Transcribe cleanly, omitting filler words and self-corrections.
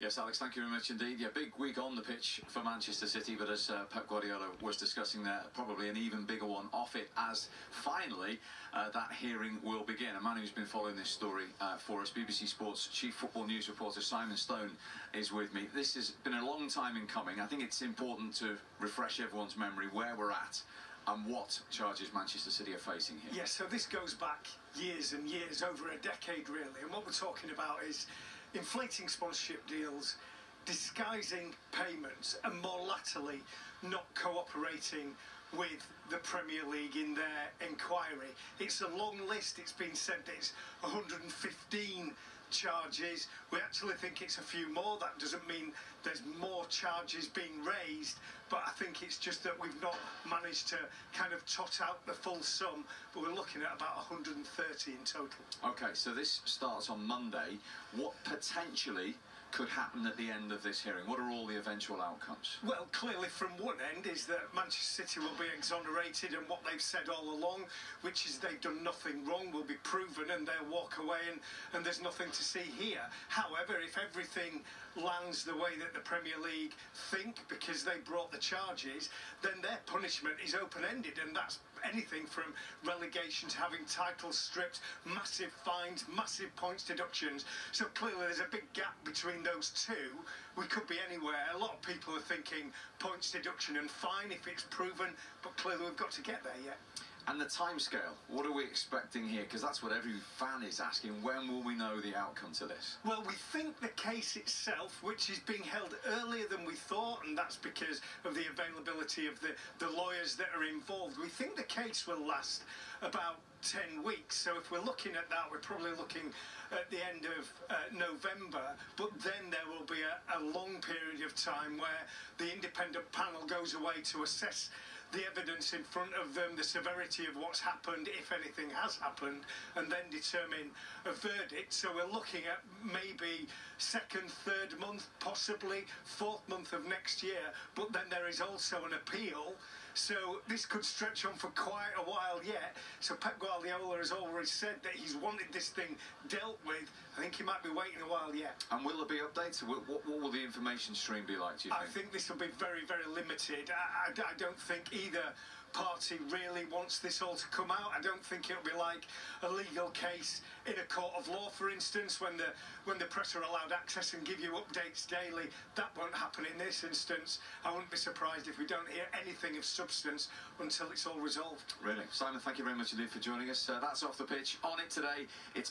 Yes, Alex, thank you very much indeed. Yeah, big week on the pitch for Manchester City, but as Pep Guardiola was discussing there, probably an even bigger one off it as finally that hearing will begin. A man who's been following this story for us, BBC Sports Chief Football News reporter Simon Stone is with me. This has been a long time in coming. I think it's important to refresh everyone's memory where we're at and what charges Manchester City are facing here. Yes, so this goes back years and years, over a decade really, and what we're talking about is inflating sponsorship deals, disguising payments, and more latterly not cooperating with the Premier League in their inquiry. It's a long list. It's been said that it's 115 charges. We actually think it's a few more. That doesn't mean there's more charges being raised, but I think it's just that we've not managed to kind of tot out the full sum, but we're looking at about 130 in total. Okay, so this starts on Monday. What potentially could happen at the end of this hearing? What are all the eventual outcomes? Well, clearly from one end is that Manchester City will be exonerated, and what they've said all along, which is they've done nothing wrong, will be proven, and they'll walk away and there's nothing to see here. However, if everything lands the way that the Premier League think, because they brought the charges, then their punishment is open-ended, and that's anything from relegation to having titles stripped, massive fines, massive points deductions. So clearly there's a big gap between those two. We could be anywhere. A lot of people are thinking points deduction and fine if it's proven, but clearly we've got to get there yet. And the timescale, what are we expecting here? Because that's what every fan is asking. When will we know the outcome to this? Well, we think the case itself, which is being held earlier than we thought, and that's because of the availability of the lawyers that are involved, we think the case will last about 10 weeks. So if we're looking at that, we're probably looking at the end of November, but then there will be a long period of time where the independent panel goes away to assess the evidence in front of them, the severity of what's happened, if anything has happened, and then determine a verdict. So we're looking at maybe second, third month, possibly fourth month of next year, but then there is also an appeal. So this could stretch on for quite a while yet. So Pep Guardiola has already said that he's wanted this thing dealt with. I think he might be waiting a while yet. And will there be updates? What will the information stream be like, do you think? I think this will be very, very limited. I don't think either party really wants this all to come out. I don't think it'll be like a legal case in a court of law, for instance, when the press are allowed access and give you updates daily. That won't happen in this instance. I wouldn't be surprised if we don't hear anything of substance until it's all resolved. Really? Simon, thank you very much indeed for joining us. That's Off the Pitch. On it today, it's